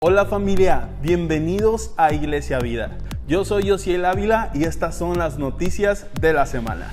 Hola familia, bienvenidos a Iglesia Vida. Yo soy Yosiel Ávila y estas son las noticias de la semana.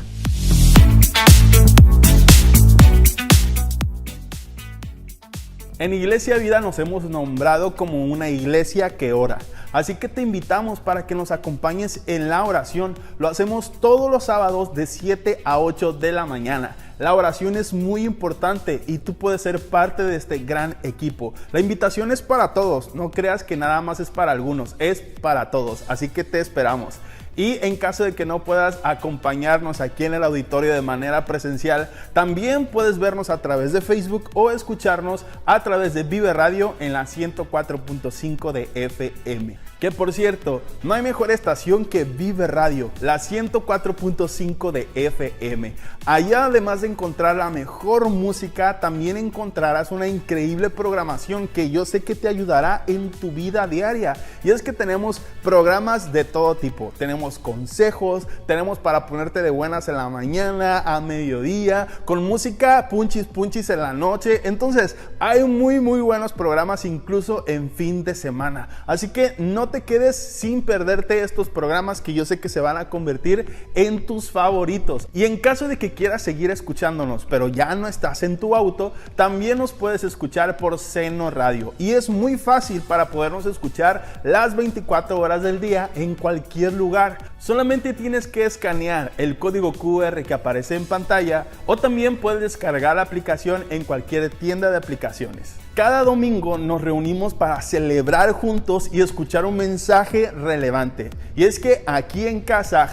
En Iglesia Vida nos hemos nombrado como una iglesia que ora. Así que te invitamos para que nos acompañes en la oración. Lo hacemos todos los sábados de 7 a 8 de la mañana. La oración es muy importante y tú puedes ser parte de este gran equipo. La invitación es para todos, no creas que nada más es para algunos, es para todos. Así que te esperamos. Y en caso de que no puedas acompañarnos aquí en el auditorio de manera presencial, también puedes vernos a través de Facebook o escucharnos a través de Vive Radio en la 104.5 de FM. Que por cierto, no hay mejor estación que Vive Radio, la 104.5 de FM. Allá, además de encontrar la mejor música, también encontrarás una increíble programación que yo sé que te ayudará en tu vida diaria. Y es que tenemos programas de todo tipo. Tenemos consejos, tenemos para ponerte de buenas en la mañana, a mediodía, con música punchis en la noche. Entonces, hay muy buenos programas incluso en fin de semana. Así que no te quedes sin perderte estos programas que yo sé que se van a convertir en tus favoritos. Y en caso de que quieras seguir escuchándonos, pero ya no estás en tu auto, también nos puedes escuchar por Seno Radio. Y es muy fácil para podernos escuchar las 24 horas del día en cualquier lugar. Solamente tienes que escanear el código QR que aparece en pantalla o también puedes descargar la aplicación en cualquier tienda de aplicaciones. Cada domingo nos reunimos para celebrar juntos y escuchar un mensaje relevante. Y es que aquí en casa,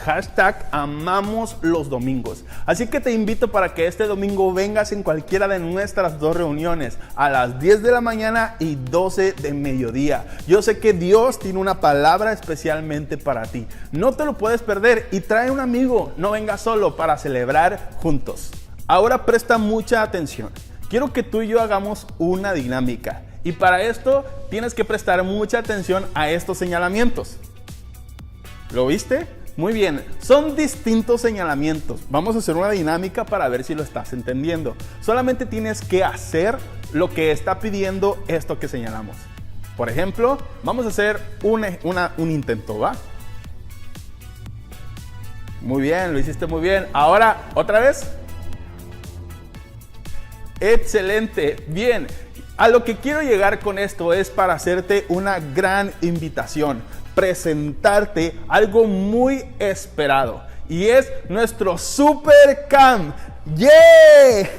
#amamos los domingos. Así que te invito para que este domingo vengas en cualquiera de nuestras dos reuniones, a las 10 de la mañana y 12 de mediodía. Yo sé que Dios tiene una palabra especialmente para ti. No te lo puedes perder y trae un amigo, no vengas solo, para celebrar juntos. Ahora presta mucha atención. Quiero que tú y yo hagamos una dinámica y para esto tienes que prestar mucha atención a estos señalamientos. ¿Lo viste? Muy bien, son distintos señalamientos. Vamos a hacer una dinámica para ver si lo estás entendiendo. Solamente tienes que hacer lo que está pidiendo esto que señalamos. Por ejemplo, vamos a hacer un intento, ¿va? Muy bien, lo hiciste muy bien. Ahora, otra vez. Excelente, bien. A lo que quiero llegar con esto es para hacerte una gran invitación, presentarte algo muy esperado y es nuestro Super Camp. ¡Yeah!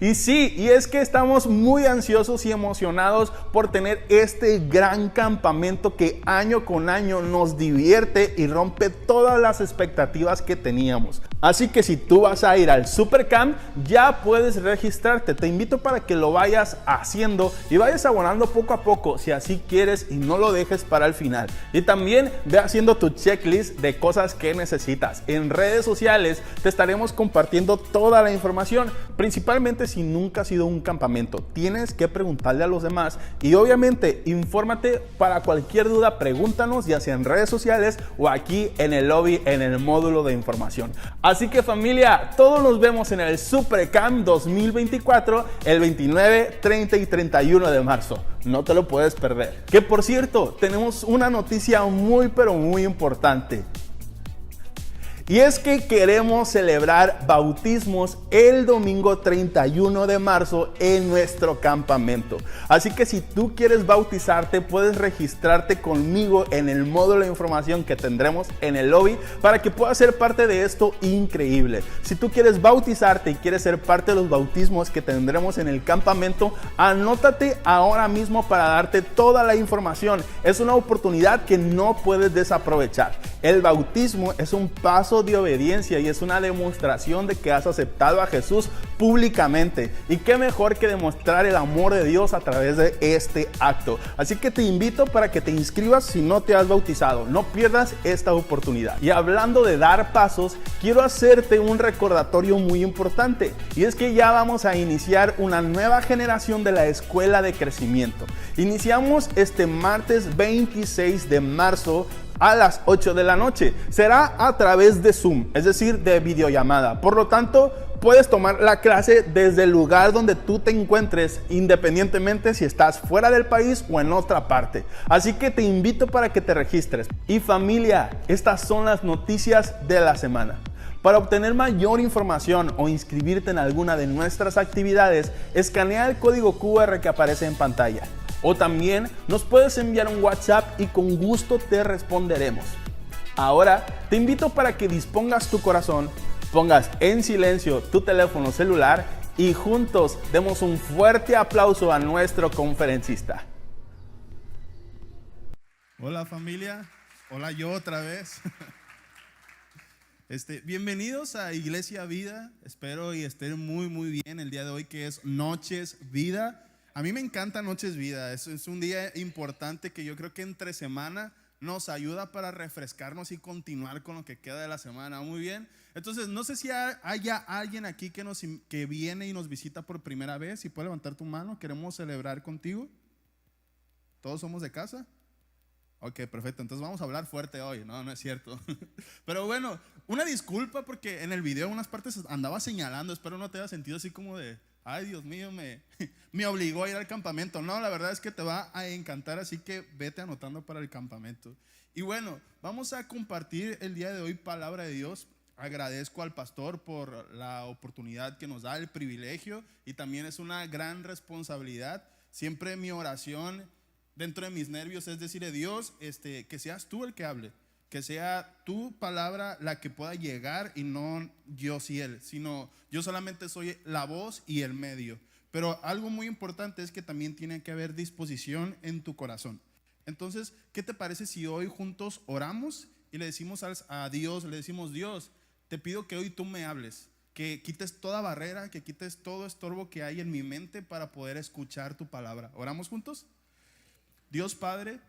Y sí, y es que estamos muy ansiosos y emocionados por tener este gran campamento que año con año nos divierte y rompe todas las expectativas que teníamos. Así que si tú vas a ir al Super Camp, ya puedes registrarte. Te invito para que lo vayas haciendo y vayas abonando poco a poco si así quieres y no lo dejes para el final. Y también ve haciendo tu checklist de cosas que necesitas. En redes sociales te estaremos compartiendo toda la información, principalmente si nunca has ido a un campamento. Tienes que preguntarle a los demás y obviamente infórmate. Para cualquier duda pregúntanos, ya sea en redes sociales o aquí en el lobby, en el módulo de información. Así que familia, todos nos vemos en el Super Camp 2024 el 29, 30 y 31 de marzo. No te lo puedes perder. Que por cierto, tenemos una noticia muy importante. Y es que queremos celebrar bautismos el domingo 31 de marzo en nuestro campamento. Así que si tú quieres bautizarte, puedes registrarte conmigo en el módulo de información que tendremos en el lobby para que puedas ser parte de esto increíble. Si tú quieres bautizarte y quieres ser parte de los bautismos que tendremos en el campamento, anótate ahora mismo para darte toda la información. Es una oportunidad que no puedes desaprovechar. El bautismo es un paso de obediencia y es una demostración de que has aceptado a Jesús públicamente. Y qué mejor que demostrar el amor de Dios a través de este acto. Así que te invito para que te inscribas si no te has bautizado. No pierdas esta oportunidad. Y hablando de dar pasos, quiero hacerte un recordatorio muy importante. Y es que ya vamos a iniciar una nueva generación de la Escuela de Crecimiento. Iniciamos este martes 26 de marzo a las 8 de la noche. Será a través de Zoom, es decir, de videollamada. Por lo tanto, puedes tomar la clase desde el lugar donde tú te encuentres, independientemente si estás fuera del país o en otra parte. Así que te invito para que te registres. Y familia, estas son las noticias de la semana. Para obtener mayor información o inscribirte en alguna de nuestras actividades, escanea el código QR que aparece en pantalla. O también nos puedes enviar un WhatsApp y con gusto te responderemos. Ahora te invito para que dispongas tu corazón, pongas en silencio tu teléfono celular y juntos demos un fuerte aplauso a nuestro conferencista. Hola familia, hola yo otra vez. Bienvenidos a Iglesia Vida, espero y estén muy bien el día de hoy, que es Noches Vida. A mí me encanta Noches Vida, es un día importante que yo creo que entre semana nos ayuda para refrescarnos y continuar con lo que queda de la semana. Muy bien, entonces no sé si haya alguien aquí que viene y nos visita por primera vez. Si puede levantar tu mano, queremos celebrar contigo. ¿Todos somos de casa? Ok, perfecto, entonces vamos a hablar fuerte hoy. No es cierto. Pero bueno, una disculpa porque en el video en unas partes andaba señalando. Espero no te haya sentido así como de, ay Dios mío, me obligó a ir al campamento. No, la verdad es que te va a encantar, así que vete anotando para el campamento. Y bueno, vamos a compartir el día de hoy palabra de Dios. Agradezco al pastor por la oportunidad que nos da, el privilegio, y también es una gran responsabilidad. Siempre mi oración dentro de mis nervios es decirle, Dios, que seas tú el que hable, que sea tu palabra la que pueda llegar y no yo y él, sino yo solamente soy la voz y el medio. Pero algo muy importante es que también tiene que haber disposición en tu corazón. Entonces, ¿qué te parece si hoy juntos oramos y le decimos a Dios, le decimos, Dios, te pido que hoy tú me hables, que quites toda barrera, que quites todo estorbo que hay en mi mente para poder escuchar tu palabra? ¿Oramos juntos? Dios Padre,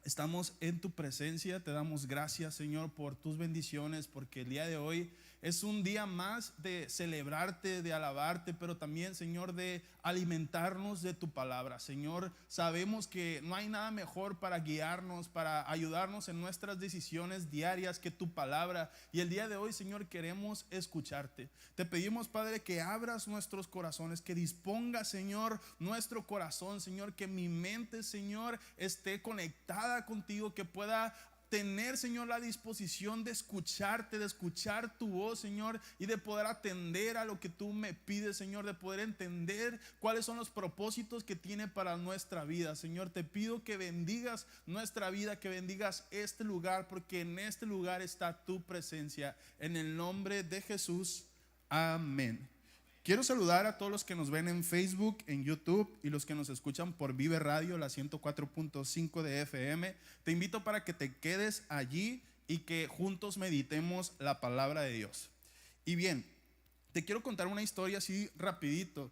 estamos en tu presencia, te damos gracias, Señor, por tus bendiciones, porque el día de hoy es un día más de celebrarte, de alabarte, pero también, Señor, de alimentarnos de tu palabra. Señor, sabemos que no hay nada mejor para guiarnos, para ayudarnos en nuestras decisiones diarias que tu palabra. Y el día de hoy, Señor, queremos escucharte. Te pedimos, Padre, que abras nuestros corazones, que dispongas, Señor, nuestro corazón, Señor, que mi mente, Señor, esté conectada contigo, que pueda tener, Señor, la disposición de escucharte, de escuchar tu voz, Señor, y de poder atender a lo que tú me pides, Señor, de poder entender cuáles son los propósitos que tiene para nuestra vida. Señor, te pido que bendigas nuestra vida, que bendigas este lugar, porque en este lugar está tu presencia. En el nombre de Jesús, amén. Quiero saludar a todos los que nos ven en Facebook, en YouTube y los que nos escuchan por Vive Radio, la 104.5 de FM. Te invito para que te quedes allí y que juntos meditemos la palabra de Dios. Y bien, te quiero contar una historia así rapidito.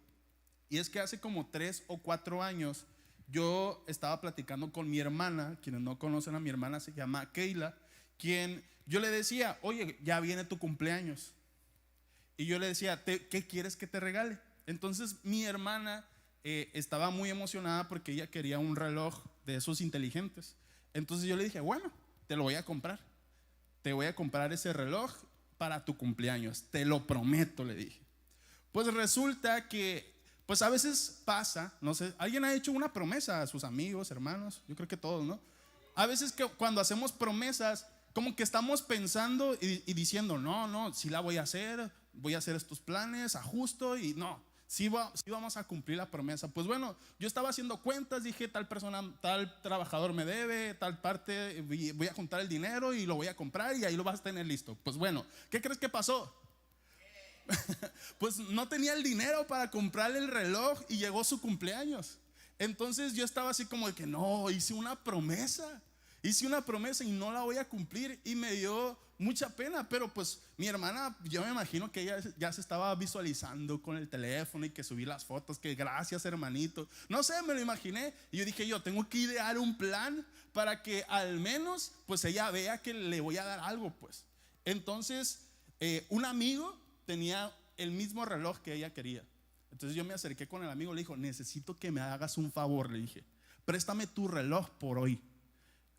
Y es que hace como 3 o 4 años yo estaba platicando con mi hermana. Quienes no conocen a mi hermana, se llama Keila, quien yo le decía, oye, ya viene tu cumpleaños. Y yo le decía, ¿qué quieres que te regale? Entonces mi hermana estaba muy emocionada porque ella quería un reloj de esos inteligentes. Entonces yo le dije, bueno, te lo voy a comprar. Te voy a comprar ese reloj para tu cumpleaños, te lo prometo, le dije. Pues resulta que, pues a veces pasa, no sé, ¿alguien ha hecho una promesa a sus amigos, hermanos? Yo creo que todos, ¿no? A veces que cuando hacemos promesas, como que estamos pensando y diciendo, no, sí la voy a hacer estos planes, ajusto y no, sí vamos a cumplir la promesa. Pues bueno, yo estaba haciendo cuentas, dije, tal persona, tal trabajador me debe, tal parte, voy a juntar el dinero y lo voy a comprar y ahí lo vas a tener listo. Pues bueno, ¿qué crees que pasó? Pues no tenía el dinero para comprarle el reloj y llegó su cumpleaños. Entonces yo estaba así como de que no, hice una promesa y no la voy a cumplir, y me dio mucha pena. Pero pues mi hermana, yo me imagino que ella ya se estaba visualizando con el teléfono y que subí las fotos, que gracias hermanito, no sé, me lo imaginé. Y yo dije, yo tengo que idear un plan para que al menos pues ella vea que le voy a dar algo pues. Entonces un amigo tenía el mismo reloj que ella quería. Entonces yo me acerqué con el amigo, le dijo, necesito que me hagas un favor, le dije, préstame tu reloj por hoy.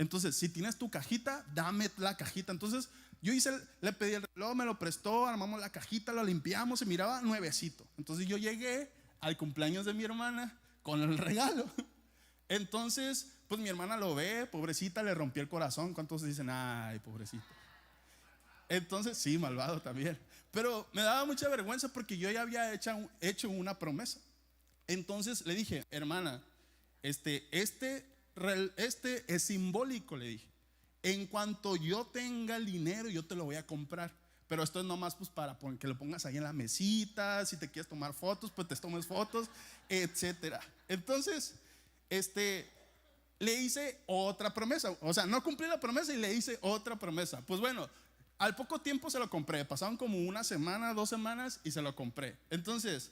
Entonces, si tienes tu cajita, dame la cajita. Entonces, le pedí el reloj, me lo prestó, armamos la cajita, lo limpiamos, se miraba nuevecito. Entonces yo llegué al cumpleaños de mi hermana con el regalo. Entonces, pues mi hermana lo ve, pobrecita, le rompió el corazón. ¿Cuántos dicen, ay, pobrecito? Entonces, sí, malvado también. Pero me daba mucha vergüenza porque yo ya había hecho una promesa. Entonces le dije, hermana, este es simbólico, le dije. En cuanto yo tenga el dinero, yo te lo voy a comprar. Pero esto es nomás pues para que lo pongas ahí en la mesita. Si te quieres tomar fotos, pues te tomes fotos, etcétera. Entonces, le hice otra promesa. O sea, no cumplí la promesa y le hice otra promesa. Pues bueno, al poco tiempo se lo compré. Pasaron como una semana, 2 semanas y se lo compré. Entonces,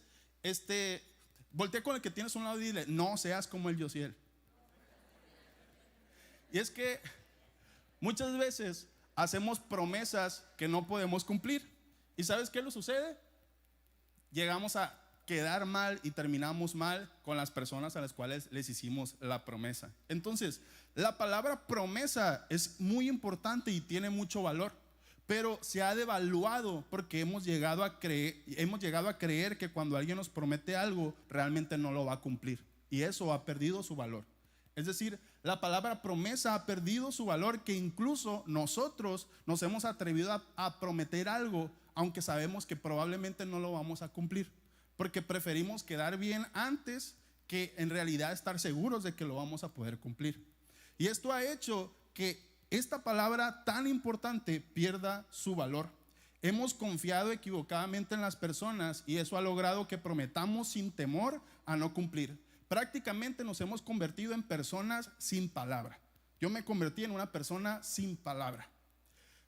volteé con el que tienes a un lado y dile, no seas como el Yosiel. Y es que muchas veces hacemos promesas que no podemos cumplir. ¿Y sabes qué lo sucede? Llegamos a quedar mal y terminamos mal con las personas a las cuales les hicimos la promesa. Entonces, la palabra promesa es muy importante y tiene mucho valor, pero se ha devaluado porque hemos llegado a creer que cuando alguien nos promete algo, realmente no lo va a cumplir. Y eso ha perdido su valor. Es decir, la palabra promesa ha perdido su valor, que incluso nosotros nos hemos atrevido a prometer algo, aunque sabemos que probablemente no lo vamos a cumplir, porque preferimos quedar bien antes que en realidad estar seguros de que lo vamos a poder cumplir. Y esto ha hecho que esta palabra tan importante pierda su valor. Hemos confiado equivocadamente en las personas y eso ha logrado que prometamos sin temor a no cumplir. Prácticamente nos hemos convertido en personas sin palabra. Yo me convertí en una persona sin palabra.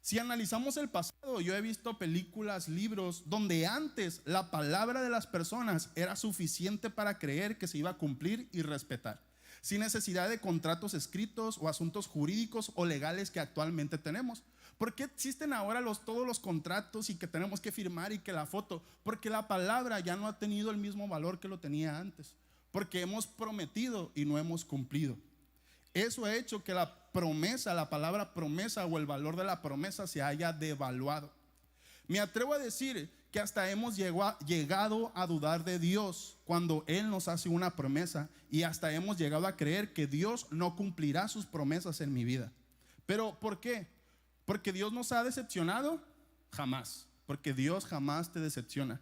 Si analizamos el pasado, yo he visto películas, libros, donde antes la palabra de las personas era suficiente para creer que se iba a cumplir y respetar, sin necesidad de contratos escritos o asuntos jurídicos o legales que actualmente tenemos. ¿Por qué existen ahora todos los contratos y que tenemos que firmar y que la foto? Porque la palabra ya no ha tenido el mismo valor que lo tenía antes. Porque hemos prometido y no hemos cumplido. Eso ha hecho que la promesa, la palabra promesa o el valor de la promesa se haya devaluado. Me atrevo a decir que hasta hemos llegado a dudar de Dios cuando Él nos hace una promesa, y hasta hemos llegado a creer que Dios no cumplirá sus promesas en mi vida. ¿Pero por qué? ¿Porque Dios nos ha decepcionado? Jamás. Porque Dios jamás te decepciona.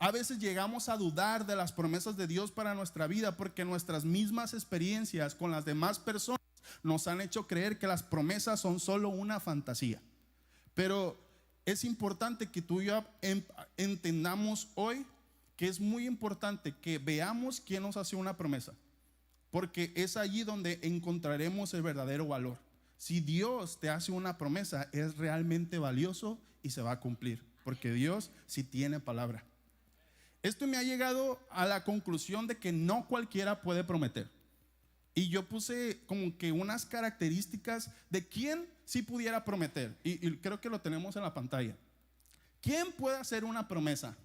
A veces llegamos a dudar de las promesas de Dios para nuestra vida porque nuestras mismas experiencias con las demás personas nos han hecho creer que las promesas son solo una fantasía. Pero es importante que tú y yo entendamos hoy que es muy importante que veamos quién nos hace una promesa, porque es allí donde encontraremos el verdadero valor. Si Dios te hace una promesa, es realmente valioso y se va a cumplir, porque Dios sí tiene palabra. Esto me ha llegado a la conclusión de que no cualquiera puede prometer. Y yo puse como que unas características de quién sí pudiera prometer. Y creo que lo tenemos en la pantalla. ¿Quién puede hacer una promesa?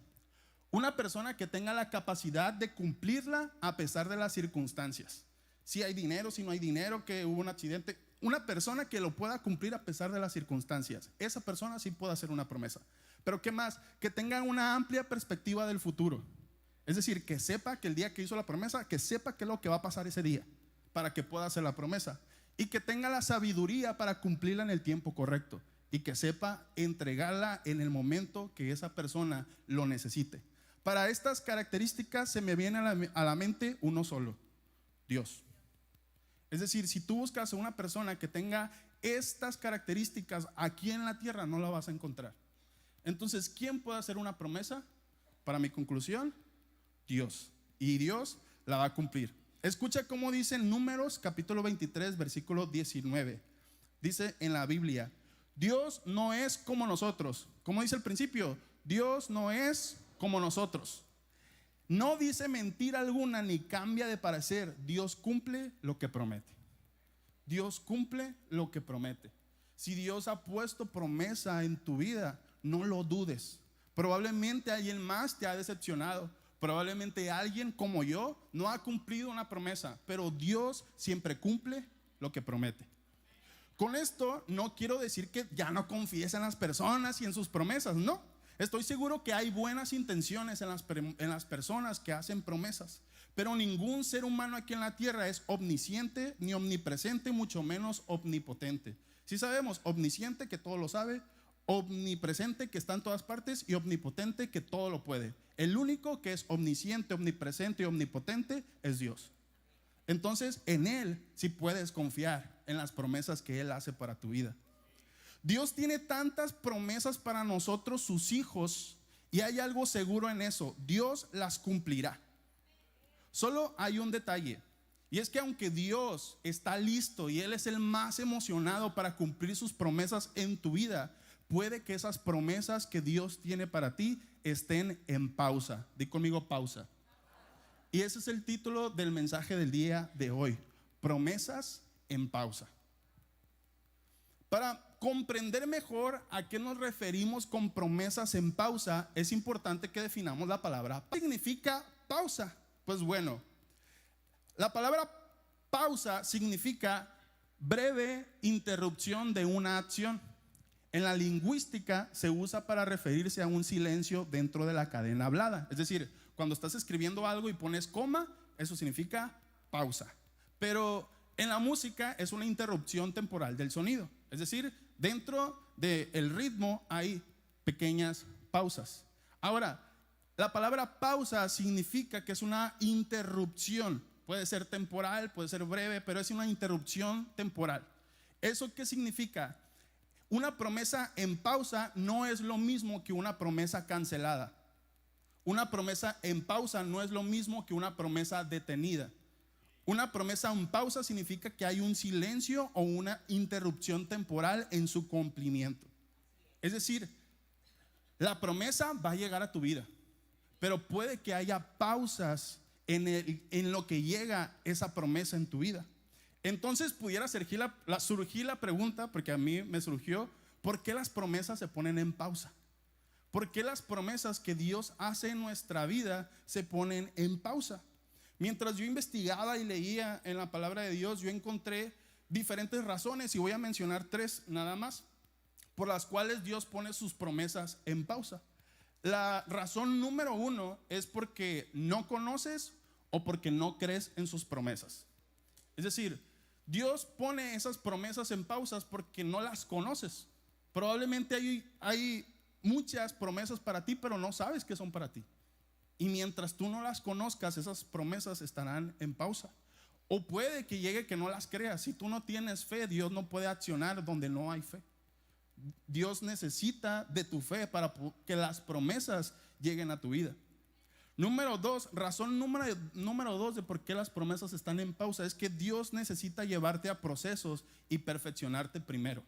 Una persona que tenga la capacidad de cumplirla a pesar de las circunstancias. Si hay dinero, si no hay dinero, que hubo un accidente. Una persona que lo pueda cumplir a pesar de las circunstancias. Esa persona sí puede hacer una promesa. Pero ¿qué más? Que tenga una amplia perspectiva del futuro. Es decir, que sepa que el día que hizo la promesa, que sepa qué es lo que va a pasar ese día para que pueda hacer la promesa. Y que tenga la sabiduría para cumplirla en el tiempo correcto. Y que sepa entregarla en el momento que esa persona lo necesite. Para estas características se me viene a la mente uno solo: Dios. Es decir, si tú buscas a una persona que tenga estas características aquí en la tierra, no la vas a encontrar. Entonces, ¿quién puede hacer una promesa? Para mi conclusión, Dios. Y Dios la va a cumplir. Escucha cómo dice en Números capítulo 23, versículo 19. Dice en la Biblia: Dios no es como nosotros. ¿Cómo dice el principio? Dios no es como nosotros. No dice mentira alguna ni cambia de parecer. Dios cumple lo que promete. Dios cumple lo que promete. Si Dios ha puesto promesa en tu vida, no lo dudes. Probablemente alguien más te ha decepcionado. Probablemente alguien como yo no ha cumplido una promesa, pero Dios siempre cumple lo que promete. Con esto no quiero decir que ya no confíes en las personas y en sus promesas, no. Estoy seguro que hay buenas intenciones en las personas que hacen promesas, pero ningún ser humano aquí en la tierra es omnisciente ni omnipresente, mucho menos omnipotente. Sí sabemos, omnisciente que todo lo sabe, omnipresente que está en todas partes y omnipotente que todo lo puede. El único que es omnisciente, omnipresente y omnipotente es Dios. Entonces en Él sí puedes confiar en las promesas que Él hace para tu vida. Dios tiene tantas promesas para nosotros, sus hijos, y hay algo seguro en eso: Dios las cumplirá. Solo hay un detalle, y es que aunque Dios está listo y Él es el más emocionado para cumplir sus promesas en tu vida, puede que esas promesas que Dios tiene para ti estén en pausa. Di conmigo, pausa. Y ese es el título del mensaje del día de hoy: promesas en pausa. Para comprender mejor a qué nos referimos con promesas en pausa, es importante que definamos la palabra. ¿Qué significa pausa? Pues bueno, la palabra pausa significa breve interrupción de una acción. En la lingüística se usa para referirse a un silencio dentro de la cadena hablada. Es decir, cuando estás escribiendo algo y pones coma, eso significa pausa. Pero en la música es una interrupción temporal del sonido. Es decir, dentro del ritmo hay pequeñas pausas. Ahora, la palabra pausa significa que es una interrupción. Puede ser temporal, puede ser breve, pero es una interrupción temporal. ¿Eso qué significa? Una promesa en pausa no es lo mismo que una promesa cancelada. Una promesa en pausa no es lo mismo que una promesa detenida. Una promesa en pausa significa que hay un silencio o una interrupción temporal en su cumplimiento. Es decir, la promesa va a llegar a tu vida, pero puede que haya pausas en lo que llega esa promesa en tu vida. Entonces pudiera surgir la pregunta, porque a mí me surgió: ¿por qué las promesas se ponen en pausa? ¿Por qué las promesas que Dios hace en nuestra vida se ponen en pausa? Mientras yo investigaba y leía en la palabra de Dios, yo encontré diferentes razones, y voy a mencionar 3 nada más, por las cuales Dios pone sus promesas en pausa. La razón número 1 es porque no conoces o porque no crees en sus promesas. Es decir, Dios pone esas promesas en pausas porque no las conoces. Probablemente hay muchas promesas para ti, pero no sabes que son para ti. Y mientras tú no las conozcas, esas promesas estarán en pausa. O puede que llegue que no las creas. Si tú no tienes fe, Dios no puede accionar donde no hay fe. Dios necesita de tu fe para que las promesas lleguen a tu vida. Número 2, razón número 2 de por qué las promesas están en pausa, es que Dios necesita llevarte a procesos y perfeccionarte primero.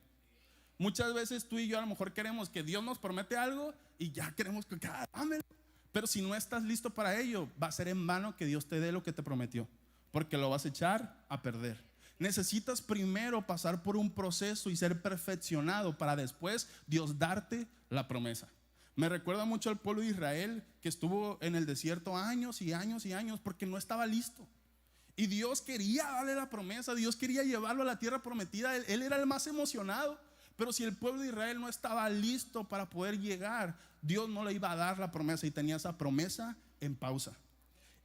Muchas veces tú y yo a lo mejor queremos que Dios nos promete algo y ya queremos que dámelo. Pero si no estás listo para ello, va a ser en vano que Dios te dé lo que te prometió, porque lo vas a echar a perder. Necesitas primero pasar por un proceso y ser perfeccionado para después Dios darte la promesa. Me recuerda mucho al pueblo de Israel, que estuvo en el desierto años y años y años porque no estaba listo. Y Dios quería darle la promesa, Dios quería llevarlo a la tierra prometida. Él era el más emocionado. Pero si el pueblo de Israel no estaba listo para poder llegar, Dios no le iba a dar la promesa, y tenía esa promesa en pausa.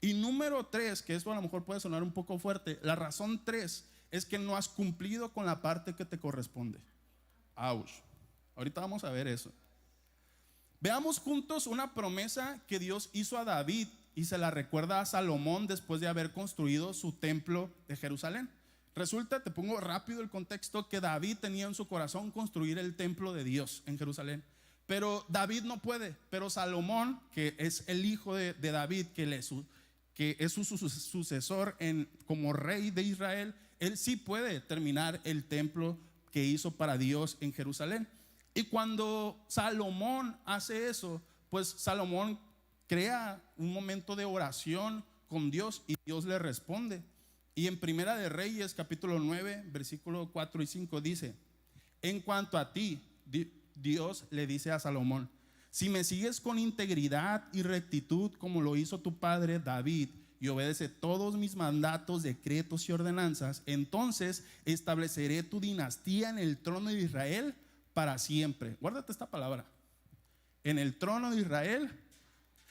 Y número 3, que esto a lo mejor puede sonar un poco fuerte, la razón 3 es que no has cumplido con la parte que te corresponde. Ouch. Ahorita vamos a ver eso. Veamos juntos una promesa que Dios hizo a David y se la recuerda a Salomón después de haber construido su templo de Jerusalén. Resulta, te pongo rápido el contexto, que David tenía en su corazón construir el templo de Dios en Jerusalén. Pero David no puede, pero Salomón, que es el hijo de David, que es su sucesor como rey de Israel, él sí puede terminar el templo que hizo para Dios en Jerusalén. Y cuando Salomón hace eso, pues Salomón crea un momento de oración con Dios y Dios le responde. Y en Primera de Reyes, capítulo 9, versículo 4 y 5 dice: en cuanto a ti, Dios le dice a Salomón: si me sigues con integridad y rectitud como lo hizo tu padre David, y obedece todos mis mandatos, decretos y ordenanzas, entonces estableceré tu dinastía en el trono de Israel para siempre. Guárdate esta palabra: en el trono de Israel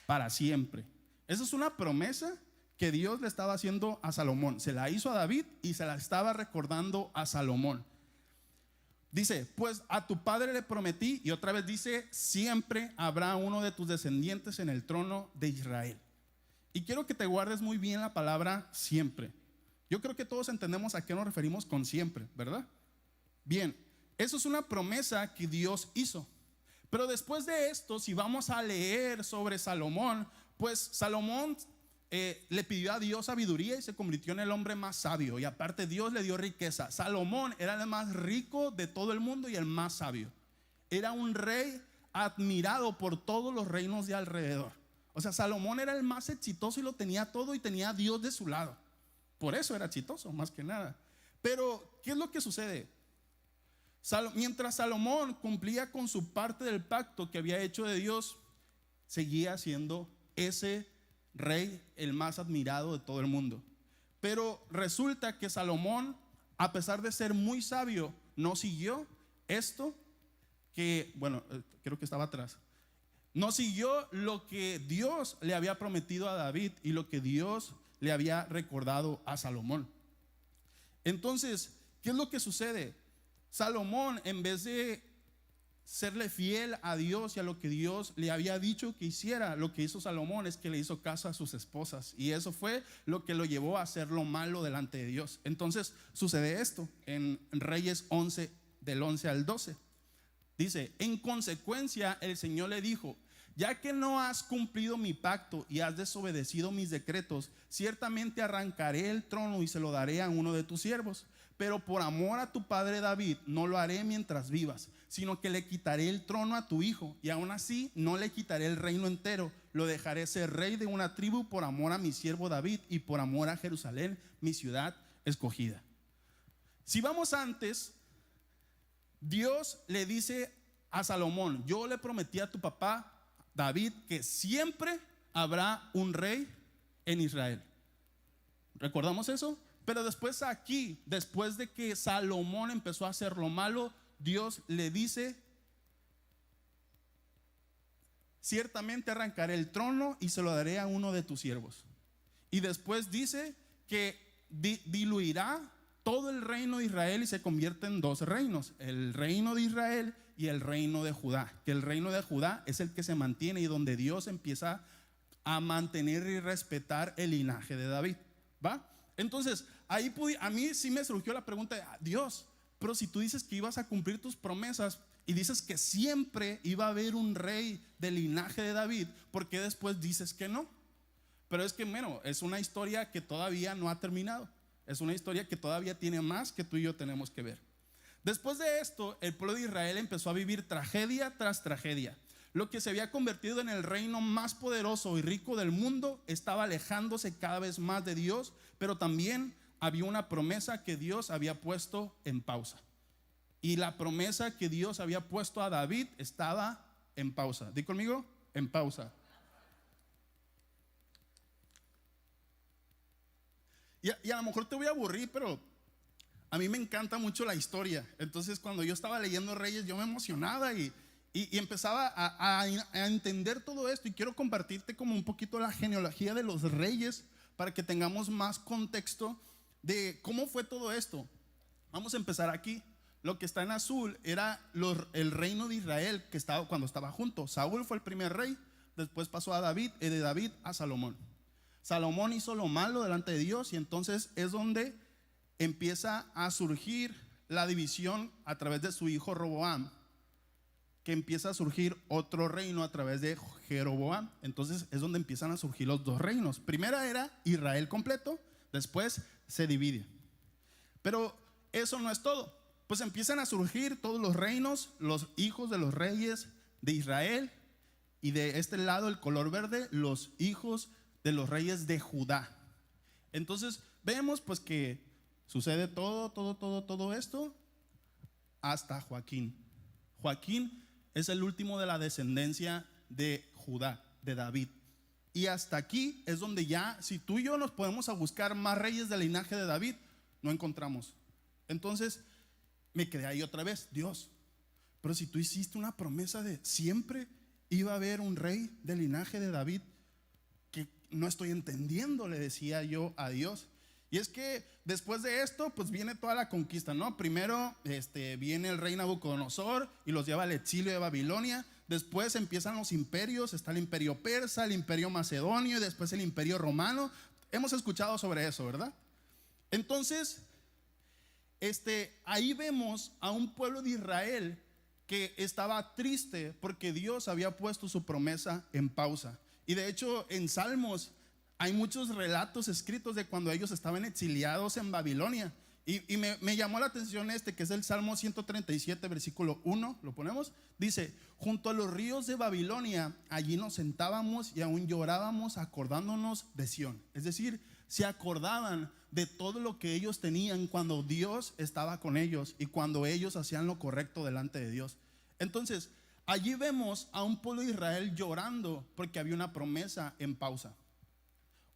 para siempre. Esa es una promesa que Dios le estaba haciendo a Salomón. Se la hizo a David y se la estaba recordando a Salomón. Dice, pues a tu padre le prometí, y otra vez dice, siempre habrá uno de tus descendientes en el trono de Israel. Y quiero que te guardes muy bien la palabra siempre. Yo creo que todos entendemos a qué nos referimos con siempre, ¿verdad? Bien, eso es una promesa que Dios hizo. Pero después de esto, si vamos a leer sobre Salomón, pues Salomón le pidió a Dios sabiduría y se convirtió en el hombre más sabio. Y aparte Dios le dio riqueza. Salomón era el más rico de todo el mundo y el más sabio. Era un rey admirado por todos los reinos de alrededor. O sea, Salomón era el más exitoso y lo tenía todo y tenía a Dios de su lado. Por eso era exitoso, más que nada. Pero, ¿qué es lo que sucede? Mientras Salomón cumplía con su parte del pacto que había hecho de Dios, seguía siendo ese rey el más admirado de todo el mundo. Pero resulta que Salomón, a pesar de ser muy sabio, no siguió esto que, bueno, creo que estaba atrás. No siguió lo que Dios le había prometido a David y lo que Dios le había recordado a Salomón. Entonces, ¿qué es lo que sucede? Salomón, en vez de serle fiel a Dios y a lo que Dios le había dicho que hiciera, lo que hizo Salomón es que le hizo caso a sus esposas, y eso fue lo que lo llevó a hacer lo malo delante de Dios. Entonces sucede esto en Reyes 11, del 11 al 12. Dice, en consecuencia el Señor le dijo, ya que no has cumplido mi pacto y has desobedecido mis decretos, ciertamente arrancaré el trono y se lo daré a uno de tus siervos. Pero por amor a tu padre David no lo haré mientras vivas, sino que le quitaré el trono a tu hijo, y aún así no le quitaré el reino entero. Lo dejaré ser rey de una tribu por amor a mi siervo David y por amor a Jerusalén, mi ciudad escogida. Si vamos antes, Dios le dice a Salomón, yo le prometí a tu papá David que siempre habrá un rey en Israel. ¿Recordamos eso? Pero después aquí, después de que Salomón empezó a hacer lo malo, Dios le dice, ciertamente arrancaré el trono y se lo daré a uno de tus siervos. Y después dice que diluirá todo el reino de Israel y se convierte en dos reinos, el reino de Israel y el reino de Judá. Que el reino de Judá es el que se mantiene y donde Dios empieza a mantener y respetar el linaje de David. ¿Va? Entonces, ahí a mí sí me surgió la pregunta de Dios, pero si tú dices que ibas a cumplir tus promesas y dices que siempre iba a haber un rey del linaje de David, ¿por qué después dices que no? Pero es que, bueno, es una historia que todavía no ha terminado. Es una historia que todavía tiene más que tú y yo tenemos que ver. Después de esto, el pueblo de Israel empezó a vivir tragedia tras tragedia. Lo que se había convertido en el reino más poderoso y rico del mundo estaba alejándose cada vez más de Dios, pero también había una promesa que Dios había puesto en pausa. Y la promesa que Dios había puesto a David estaba en pausa. Di conmigo, en pausa. Y a lo mejor te voy a aburrir, pero a mí me encanta mucho la historia. Entonces cuando yo estaba leyendo Reyes, yo me emocionaba y empezaba a entender todo esto. Y quiero compartirte como un poquito la genealogía de los reyes para que tengamos más contexto de cómo fue todo esto. Vamos a empezar aquí. Lo que está en azul era el reino de Israel que estaba cuando estaba junto. Saúl fue el primer rey, después pasó a David y de David a Salomón. Salomón hizo lo malo delante de Dios y entonces es donde empieza a surgir la división a través de su hijo Roboam, que empieza a surgir otro reino a través de Jeroboam. Entonces es donde empiezan a surgir los dos reinos. Primera era Israel completo, después se divide. Pero eso no es todo. Pues empiezan a surgir todos los reinos, los hijos de los reyes de Israel, y de este lado, el color verde, los hijos de los reyes de Judá. Entonces vemos pues que sucede todo esto hasta Joaquín. Joaquín es el último de la descendencia de Judá, de David. Y hasta aquí es donde ya, si tú y yo nos podemos a buscar más reyes del linaje de David, no encontramos. Entonces me quedé ahí otra vez, Dios, pero si tú hiciste una promesa de siempre iba a haber un rey del linaje de David, que no estoy entendiendo, le decía yo a Dios. Y es que después de esto, pues viene toda la conquista, ¿no? Primero viene el rey Nabucodonosor y los lleva al exilio de Babilonia. Después empiezan los imperios, está el imperio persa, el imperio macedonio y después el imperio romano. Hemos escuchado sobre eso, ¿verdad? Entonces, ahí vemos a un pueblo de Israel que estaba triste porque Dios había puesto su promesa en pausa. Y de hecho en Salmos hay muchos relatos escritos de cuando ellos estaban exiliados en Babilonia. Y me llamó la atención que es el Salmo 137, versículo 1, ¿lo ponemos? Dice, junto a los ríos de Babilonia, allí nos sentábamos y aún llorábamos acordándonos de Sión. Es decir, se acordaban de todo lo que ellos tenían cuando Dios estaba con ellos y cuando ellos hacían lo correcto delante de Dios. Entonces, allí vemos a un pueblo de Israel llorando porque había una promesa en pausa.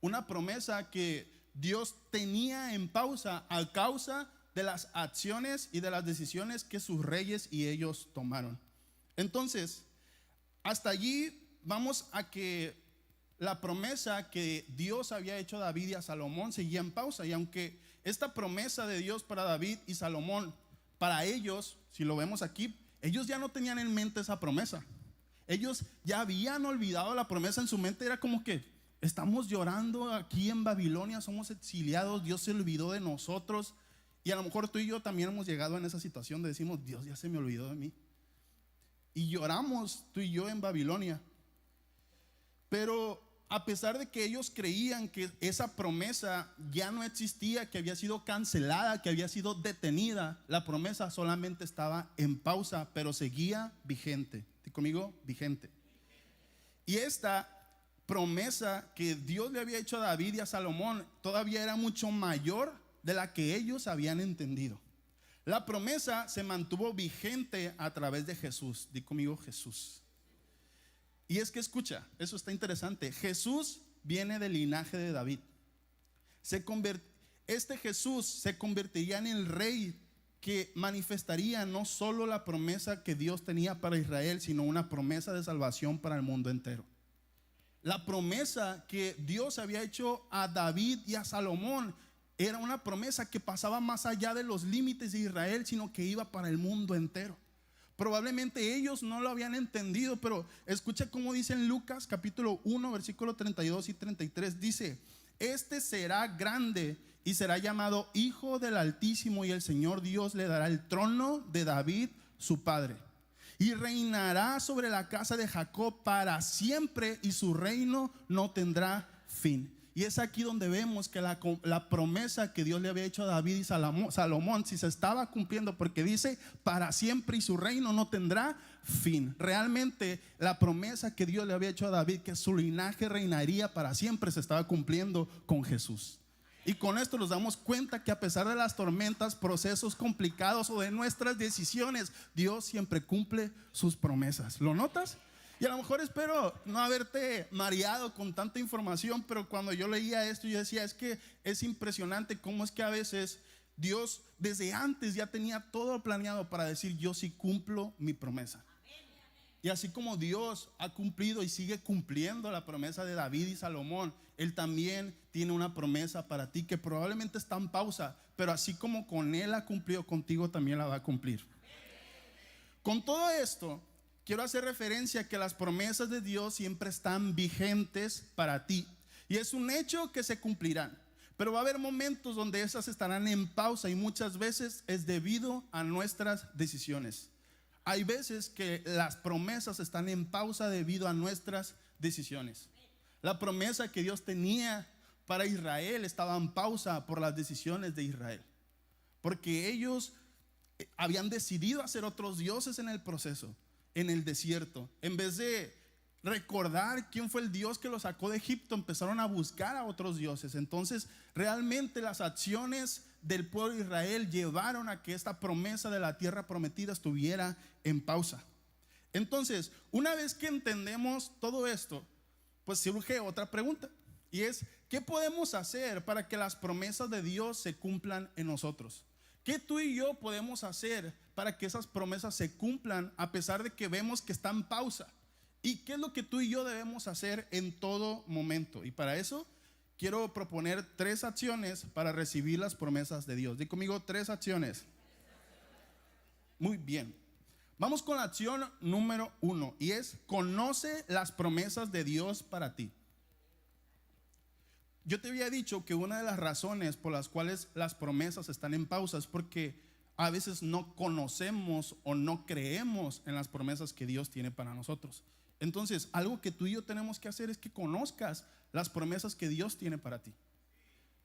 Una promesa que Dios tenía en pausa a causa de las acciones y de las decisiones que sus reyes y ellos tomaron. Entonces, hasta allí vamos a que la promesa que Dios había hecho a David y a Salomón seguía en pausa. Y aunque esta promesa de Dios para David y Salomón, para ellos, si lo vemos aquí, ellos ya no tenían en mente esa promesa. Ellos ya habían olvidado la promesa en su mente. Era como que estamos llorando aquí en Babilonia, somos exiliados, Dios se olvidó de nosotros. Y a lo mejor tú y yo también hemos llegado en esa situación de decimos, Dios ya se me olvidó de mí. Y lloramos tú y yo en Babilonia. Pero a pesar de que ellos creían que esa promesa ya no existía, que había sido cancelada, que había sido detenida, la promesa solamente estaba en pausa, pero seguía vigente. ¿Estás conmigo? Vigente. Y esta promesa que Dios le había hecho a David y a Salomón todavía era mucho mayor de la que ellos habían entendido. La promesa se mantuvo vigente a través de Jesús. Di conmigo, Jesús. Y es que escucha, eso está interesante. Jesús viene del linaje de David. Este Jesús se convertiría en el rey que manifestaría no solo la promesa que Dios tenía para Israel, sino una promesa de salvación para el mundo entero. La promesa que Dios había hecho a David y a Salomón era una promesa que pasaba más allá de los límites de Israel, sino que iba para el mundo entero. Probablemente ellos no lo habían entendido, pero escucha cómo dice en Lucas capítulo 1, versículo 32 y 33. Dice, este será grande y será llamado Hijo del Altísimo, y el Señor Dios le dará el trono de David, su padre. Y reinará sobre la casa de Jacob para siempre, y su reino no tendrá fin. Y es aquí donde vemos que la promesa que Dios le había hecho a David y Salomón, si se estaba cumpliendo, porque dice para siempre y su reino no tendrá fin. Realmente la promesa que Dios le había hecho a David, que su linaje reinaría para siempre, se estaba cumpliendo con Jesús. Y con esto nos damos cuenta que a pesar de las tormentas, procesos complicados o de nuestras decisiones, Dios siempre cumple sus promesas. ¿Lo notas? Y a lo mejor espero no haberte mareado con tanta información, pero cuando yo leía esto yo decía, es que es impresionante cómo es que a veces Dios desde antes ya tenía todo planeado para decir, yo sí cumplo mi promesa. Y así como Dios ha cumplido y sigue cumpliendo la promesa de David y Salomón, Él también tiene una promesa para ti que probablemente está en pausa, pero así como con Él ha cumplido, contigo también la va a cumplir. Con todo esto, quiero hacer referencia a que las promesas de Dios siempre están vigentes para ti. Y es un hecho que se cumplirán. Pero va a haber momentos donde esas estarán en pausa, y muchas veces es debido a nuestras decisiones. Hay veces que las promesas están en pausa debido a nuestras decisiones. La promesa que Dios tenía para Israel estaba en pausa por las decisiones de Israel, porque ellos habían decidido hacer otros dioses en el proceso, en el desierto. En vez de recordar quién fue el Dios que los sacó de Egipto, empezaron a buscar a otros dioses. Entonces realmente las acciones del pueblo de Israel llevaron a que esta promesa de la tierra prometida estuviera en pausa. Entonces, una vez que entendemos todo esto, pues surge otra pregunta. Y es, ¿qué podemos hacer para que las promesas de Dios se cumplan en nosotros? ¿Qué tú y yo podemos hacer para que esas promesas se cumplan a pesar de que vemos que está en pausa? ¿Y qué es lo que tú y yo debemos hacer en todo momento? Y para eso quiero proponer 3 acciones para recibir las promesas de Dios. Di conmigo, 3 acciones. Muy bien. Vamos con la acción número 1 y es: conoce las promesas de Dios para ti. Yo te había dicho que una de las razones por las cuales las promesas están en pausa es porque a veces no conocemos o no creemos en las promesas que Dios tiene para nosotros. Entonces, algo que tú y yo tenemos que hacer es que conozcas las promesas que Dios tiene para ti.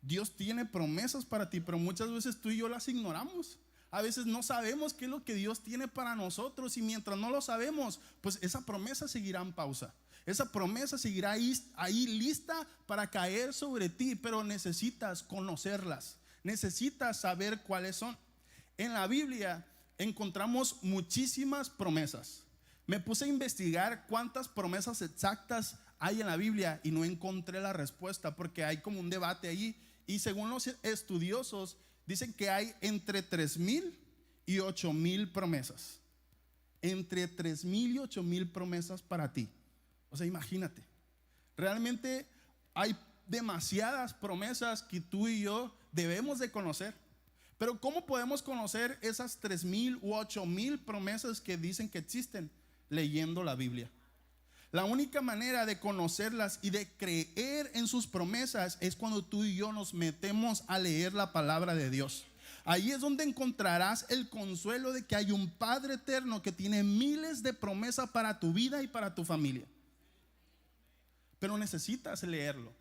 Dios tiene promesas para ti, pero muchas veces tú y yo las ignoramos. A veces no sabemos qué es lo que Dios tiene para nosotros, y mientras no lo sabemos, pues esa promesa seguirá en pausa. Esa promesa seguirá ahí lista para caer sobre ti, pero necesitas conocerlas, necesitas saber cuáles son. En la Biblia encontramos muchísimas promesas. Me puse a investigar cuántas promesas exactas hay en la Biblia y no encontré la respuesta, porque hay como un debate allí, y según los estudiosos dicen que hay entre 3,000 y 8,000 promesas. Entre 3,000 y 8,000 promesas para ti. O sea, imagínate, realmente hay demasiadas promesas que tú y yo debemos de conocer. Pero ¿cómo podemos conocer esas 3,000 u 8,000 promesas que dicen que existen? Leyendo la Biblia. La única manera de conocerlas y de creer en sus promesas es cuando tú y yo nos metemos a leer la palabra de Dios. Ahí es donde encontrarás el consuelo de que hay un Padre eterno que tiene miles de promesas para tu vida y para tu familia. Pero necesitas leerlo.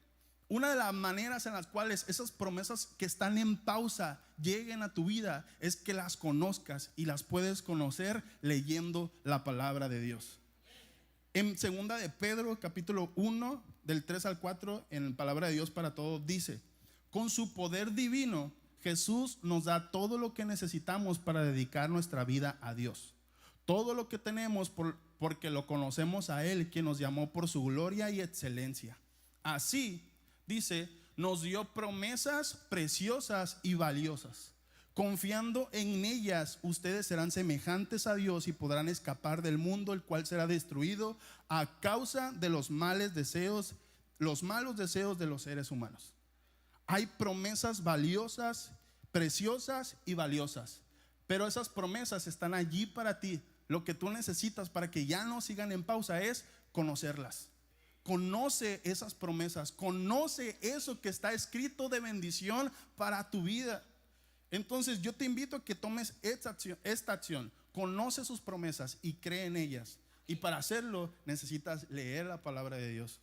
Una de las maneras en las cuales esas promesas que están en pausa lleguen a tu vida es que las conozcas, y las puedes conocer leyendo la palabra de Dios. En 2 de Pedro capítulo 1 del 3 al 4, en la palabra de Dios para todos, dice: con su poder divino Jesús nos da todo lo que necesitamos para dedicar nuestra vida a Dios. Todo lo que tenemos porque lo conocemos a Él, quien nos llamó por su gloria y excelencia. Así, dice, nos dio promesas preciosas y valiosas. Confiando en ellas, ustedes serán semejantes a Dios y podrán escapar del mundo, el cual será destruido a causa de los malos deseos de los seres humanos. Hay promesas valiosas, preciosas y valiosas, pero esas promesas están allí para ti. Lo que tú necesitas para que ya no sigan en pausa es conocerlas. Conoce esas promesas, conoce eso que está escrito de bendición para tu vida. Entonces yo te invito a que tomes esta acción. Conoce sus promesas y cree en ellas. Y para hacerlo necesitas leer la palabra de Dios.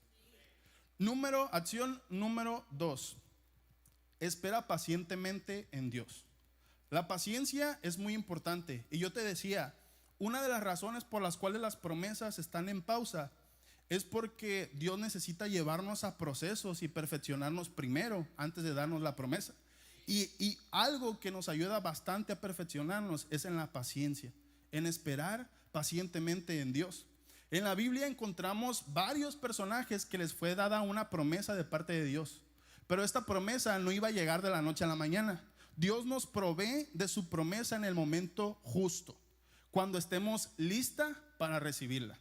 Acción número 2. Espera pacientemente en Dios. La paciencia es muy importante. Y yo te decía, una de las razones por las cuales las promesas están en pausa es porque Dios necesita llevarnos a procesos y perfeccionarnos primero antes de darnos la promesa. Y algo que nos ayuda bastante a perfeccionarnos es en la paciencia, en esperar pacientemente en Dios. En la Biblia encontramos varios personajes que les fue dada una promesa de parte de Dios, pero esta promesa no iba a llegar de la noche a la mañana. Dios nos provee de su promesa en el momento justo, cuando estemos listas para recibirla.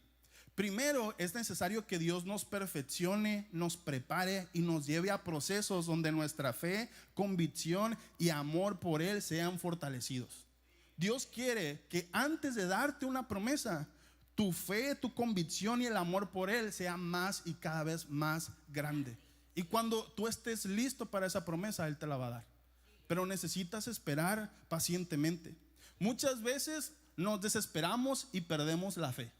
Primero es necesario que Dios nos perfeccione, nos prepare y nos lleve a procesos donde nuestra fe, convicción y amor por Él sean fortalecidos. Dios quiere que antes de darte una promesa, tu fe, tu convicción y el amor por Él sea más y cada vez más grande. Y cuando tú estés listo para esa promesa, Él te la va a dar. Pero necesitas esperar pacientemente. Muchas veces nos desesperamos y perdemos la fe.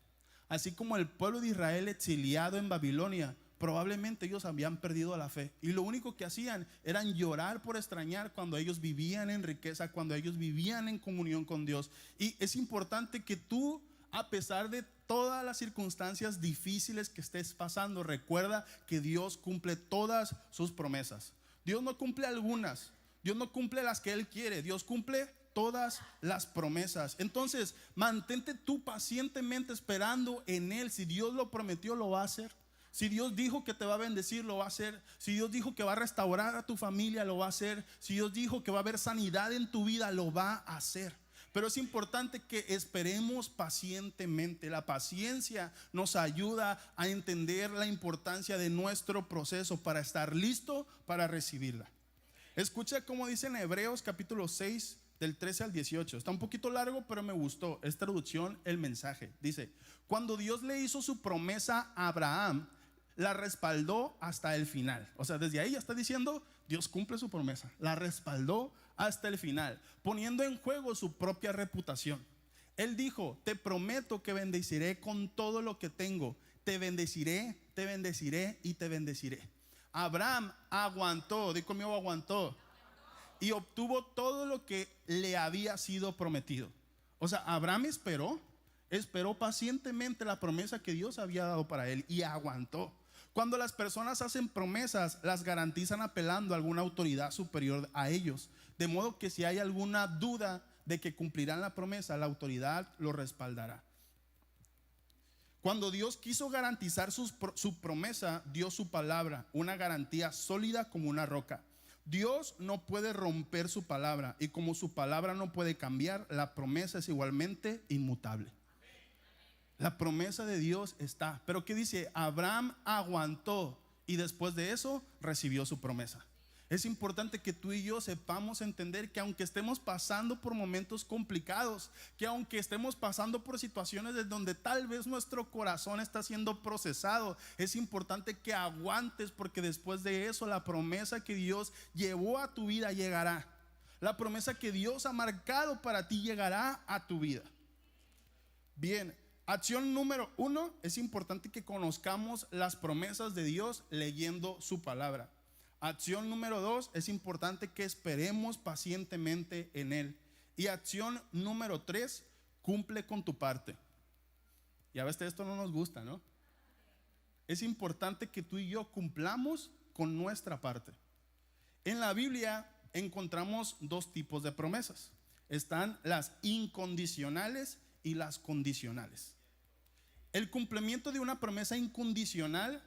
Así como el pueblo de Israel exiliado en Babilonia, probablemente ellos habían perdido la fe. Y lo único que hacían era llorar por extrañar cuando ellos vivían en riqueza, cuando ellos vivían en comunión con Dios. Y es importante que tú, a pesar de todas las circunstancias difíciles que estés pasando, recuerda que Dios cumple todas sus promesas. Dios no cumple algunas, Dios no cumple las que Él quiere, Dios cumple todas las promesas. Entonces, mantente tú pacientemente esperando en Él. Si Dios lo prometió, lo va a hacer. Si Dios dijo que te va a bendecir, lo va a hacer. Si Dios dijo que va a restaurar a tu familia, lo va a hacer. Si Dios dijo que va a haber sanidad en tu vida, lo va a hacer. Pero es importante que esperemos pacientemente. La paciencia nos ayuda a entender la importancia de nuestro proceso para estar listo para recibirla. Escucha cómo dice en Hebreos capítulo 6, del 13 al 18. Está un poquito largo, pero me gustó. Es traducción, el mensaje. Dice: cuando Dios le hizo su promesa a Abraham, la respaldó hasta el final. O sea, desde ahí ya está diciendo, Dios cumple su promesa. La respaldó hasta el final, poniendo en juego su propia reputación. Él dijo: te prometo que bendeciré con todo lo que tengo. Te bendeciré y te bendeciré. Abraham aguantó, di conmigo, aguantó. Y obtuvo todo lo que le había sido prometido. O sea, Abraham esperó pacientemente la promesa que Dios había dado para él y aguantó. Cuando las personas hacen promesas, las garantizan apelando a alguna autoridad superior a ellos, de modo que si hay alguna duda de que cumplirán la promesa, la autoridad lo respaldará. Cuando Dios quiso garantizar su promesa, dio su palabra, una garantía sólida como una roca. Dios no puede romper su palabra, y como su palabra no puede cambiar, la promesa es igualmente inmutable. La promesa de Dios está. Pero ¿qué dice? Abraham aguantó y después de eso recibió su promesa. Es importante que tú y yo sepamos entender que aunque estemos pasando por momentos complicados, que aunque estemos pasando por situaciones de donde tal vez nuestro corazón está siendo procesado, es importante que aguantes, porque después de eso la promesa que Dios llevó a tu vida llegará. La promesa que Dios ha marcado para ti llegará a tu vida. Bien, acción número 1, es importante que conozcamos las promesas de Dios leyendo su palabra. Acción número 2, es importante que esperemos pacientemente en Él. Y acción número 3, cumple con tu parte. Y a veces esto no nos gusta, ¿no? Es importante que tú y yo cumplamos con nuestra parte. En la Biblia encontramos dos tipos de promesas. Están las incondicionales y las condicionales. El cumplimiento de una promesa incondicional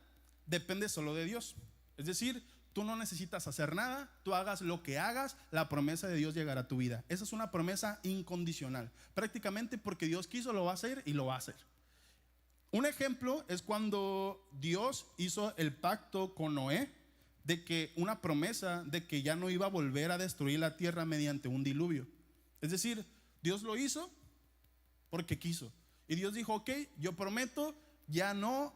depende solo de Dios. Es decir, tú no necesitas hacer nada, tú hagas lo que hagas, la promesa de Dios llegará a tu vida. Esa es una promesa incondicional. Prácticamente porque Dios quiso, lo va a hacer y lo va a hacer. Un ejemplo es cuando Dios hizo el pacto con Noé, de que una promesa de que ya no iba a volver a destruir la tierra mediante un diluvio. Es decir, Dios lo hizo porque quiso. Y Dios dijo: ok, yo prometo ya no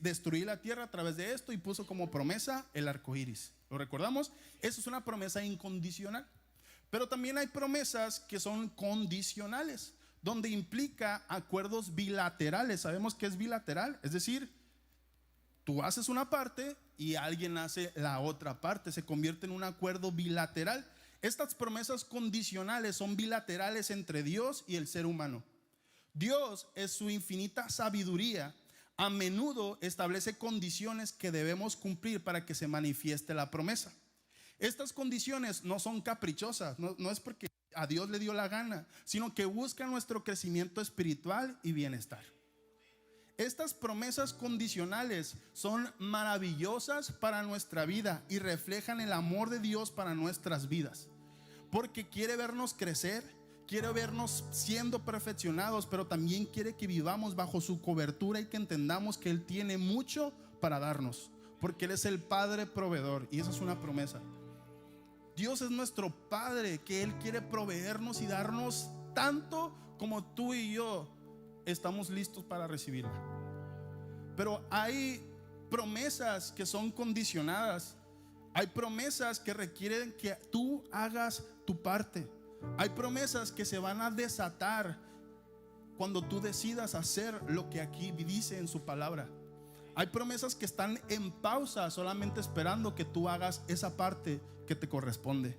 destruir la tierra a través de esto, y puso como promesa el arco iris. ¿Lo recordamos? Eso es una promesa incondicional. Pero también hay promesas que son condicionales, donde implica acuerdos bilaterales. ¿Sabemos qué es bilateral? Es decir, tú haces una parte y alguien hace la otra parte. Se convierte en un acuerdo bilateral. Estas promesas condicionales son bilaterales entre Dios y el ser humano. Dios, en su infinita sabiduría, a menudo establece condiciones que debemos cumplir para que se manifieste la promesa. Estas condiciones no son caprichosas, no es porque a Dios le dio la gana, sino que buscan nuestro crecimiento espiritual y bienestar. Estas promesas condicionales son maravillosas para nuestra vida y reflejan el amor de Dios para nuestras vidas, porque quiere vernos crecer, quiere vernos siendo perfeccionados, pero también quiere que vivamos bajo su cobertura y que entendamos que Él tiene mucho para darnos, porque Él es el Padre proveedor, y esa es una promesa. Dios es nuestro Padre, que Él quiere proveernos y darnos tanto como tú y yo estamos listos para recibirla. Pero hay promesas que son condicionadas. Hay promesas que requieren que tú hagas tu parte. Hay promesas que se van a desatar cuando tú decidas hacer lo que aquí dice en su palabra. Hay promesas que están en pausa, solamente esperando que tú hagas esa parte que te corresponde.